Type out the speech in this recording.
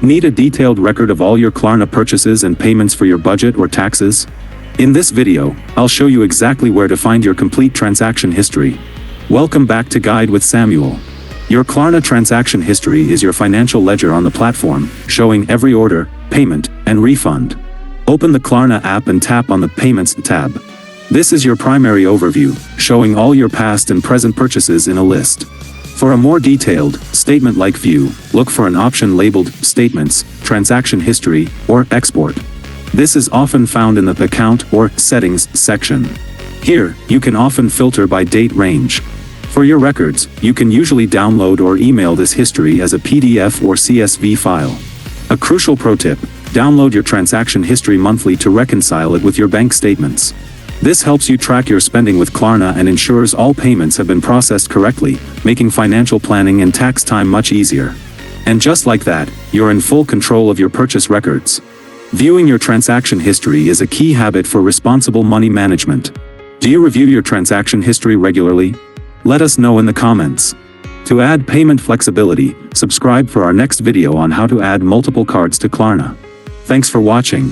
Need a detailed record of all your Klarna purchases and payments for your budget or taxes? In this video, I'll show you exactly where to find your complete transaction history. Welcome back to Guide with Samuel. Your Klarna transaction history is your financial ledger on the platform, showing every order, payment, and refund. Open the Klarna app and tap on the Payments tab. This is your primary overview, showing all your past and present purchases in a list. For a more detailed, statement-like view, look for an option labeled Statements, Transaction History, or Export. This is often found in the Account or Settings section. Here, you can often filter by date range. For your records, you can usually download or email this history as a PDF or CSV file. A crucial pro tip: download your transaction history monthly to reconcile it with your bank statements. This helps you track your spending with Klarna and ensures all payments have been processed correctly, making financial planning and tax time much easier. And just like that, you're in full control of your purchase records. Viewing your transaction history is a key habit for responsible money management. Do you review your transaction history regularly? Let us know in the comments. To add payment flexibility, subscribe for our next video on how to add multiple cards to Klarna. Thanks for watching.